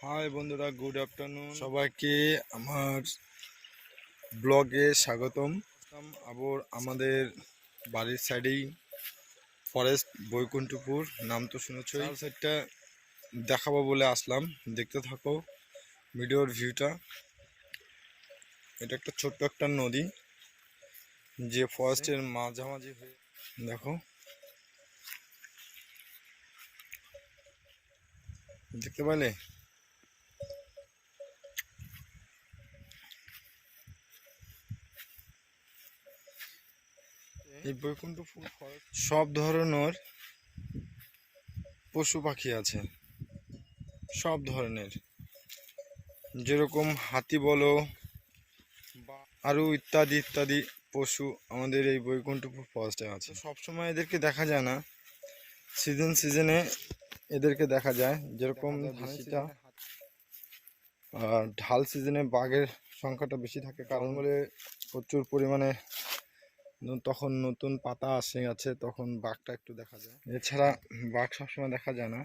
High বন্ধুরা, good afternoon সবাইকে আমার ব্লগে স্বাগতম। আবার আমাদের বাড়ির সাইডেই ফরেস্ট বৈকুণ্ঠপুর, নাম তো শুনেছই। সাইডটা দেখাবো বলে আসলাম, দেখতে থাকো ভিডিওর ভিউটা। এটা একটা ছোট্ট একটা নদী যে ফরেস্টের মাঝামাঝি হয়ে, দেখো দেখতে পেলে। এই বৈকুণ্ঠপুর সব ধরনের পশু পাখি আছে, সব ধরনের, যেরকম হাতি বলো বা আরও ইত্যাদি ইত্যাদি পশু আমাদের এই বৈকুণ্ঠপুর ফরেস্টে আছে। সবসময় এদেরকে দেখা যায় না, সিজনে এদেরকে দেখা যায়। যেরকম ধানিটা আর ঢাল সিজনে বাঘের সংখ্যাটা বেশি থাকে, কারণ বলে প্রচুর পরিমাণে তখন নতুন পাতা আসে গাছে, তখন বাঘটা একটু দেখা যায়। এছাড়া বাঘ সবসময় দেখা যায় না।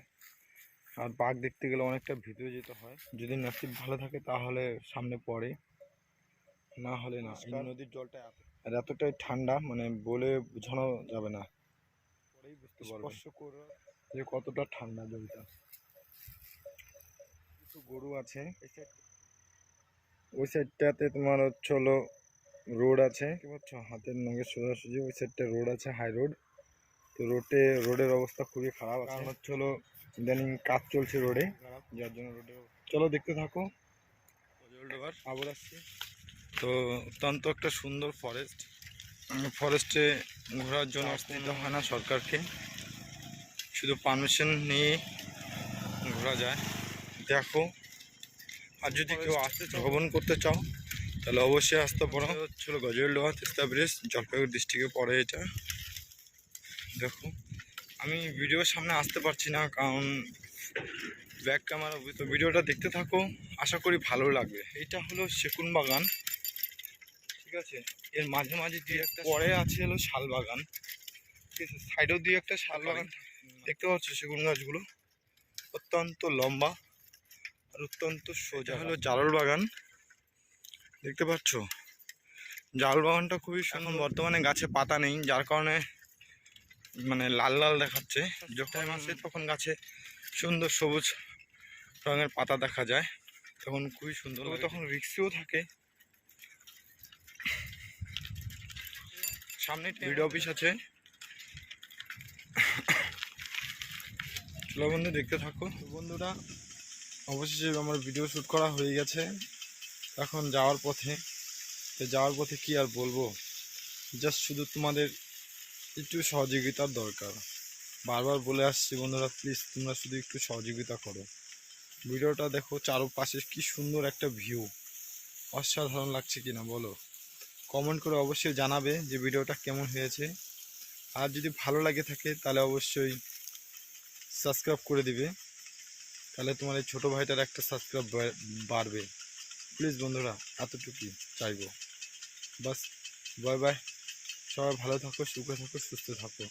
আর বাঘ দেখতে গেলে অনেকটা ভিতরে যেতে হয়, যদি নসিব ভালো থাকে তাহলে সামনে পড়ে, না হলে না। এই নদীর জলটা আর এতটাই ঠান্ডা, মানে বলে বোঝানো যাবে না, পরেই বুঝতে পারবে স্পর্শ করে যে কতটা ঠান্ডা জলটা। কিছু গরু আছে ওই সাইডটাতে, তোমার হচ্ছে হলো রোড আছে, কি বলছো, হাতের নখের সোজাসুজি ওই সাইডটা রোড আছে, হাই রোড। তো রোডের অবস্থা খুবই খারাপ, কারণ হচ্ছে হলো ইদানিং কাজ চলছে রোডে, যার জন্য চলো দেখতে থাকো। আবার আসছি তো, অত্যন্ত একটা সুন্দর ফরেস্টে ঘোরার জন্য আসতে হয় না সরকারকে, শুধু পারমিশন নিয়ে ঘোরা যায়। দেখো, আর যদি কেউ আসতে ভ্রমণ করতে চাও তাহলে অবশ্যই আসতে পারো। হচ্ছিল গজলডোবা তিস্তা ব্রিজ, জলপাইগুড়ি ডিস্ট্রিক্টে পড়ে এটা। দেখো, আমি ভিডিওর সামনে আসতে পারছি না কারণ ব্যাক ক্যামেরা, তো ভিডিওটা দেখতে থাকো, আশা করি ভালো লাগবে। এটা হলো সেগুন বাগান, ঠিক আছে। এর মাঝে মাঝে দুই একটা পরে আছে হলো শাল বাগান, ঠিক আছে। সাইডেও দুই একটা শাল বাগান দেখতে পাচ্ছ। সেগুন গাছগুলো অত্যন্ত লম্বা আর অত্যন্ত সোজা। হলো জারল বাগান, দেখতে পাচ্ছ। জারল বাগানটা খুবই সুন্দর। বর্তমানে গাছে পাতা নেই, যার কারণে মানে লাল লাল দেখাচ্ছে। যখন আসে তখন গাছে সুন্দর সবুজ রঙের পাতা দেখা যায়, তখন খুবই সুন্দর। তখন রিক্সিও থাকে। সামনে ভিডিও অফিস আছে, চলো বন্ধু দেখতে থাকো। বন্ধুরা, অবশেষে আমার ভিডিও শ্যুট করা হয়ে গেছে, এখন যাওয়ার পথে কি আর বলবো, জাস্ট শুধু তোমাদের একটু সহযোগিতার দরকার। বারবার বলে আসছি বন্ধুরা, প্লিজ তোমরা শুধু একটু সহযোগিতা করো। ভিডিওটা দেখো, চারপাশে কি সুন্দর একটা ভিউ, অসাধারণ লাগছে কিনা বলো। কমেন্ট করে অবশ্যই জানাবে যে ভিডিওটা কেমন হয়েছে। আর যদি ভালো লাগে থাকে তাহলে অবশ্যই সাবস্ক্রাইব করে দিবে, তাহলে তোমার এই ছোটো ভাইটার একটা সাবস্ক্রাইব বাড়বে। প্লিজ বন্ধুরা, এতটুকুই চাইবো। বাস, বাই বাই। সবাই ভালো থাকো, সুখে থাকো, সুস্থ থাকো।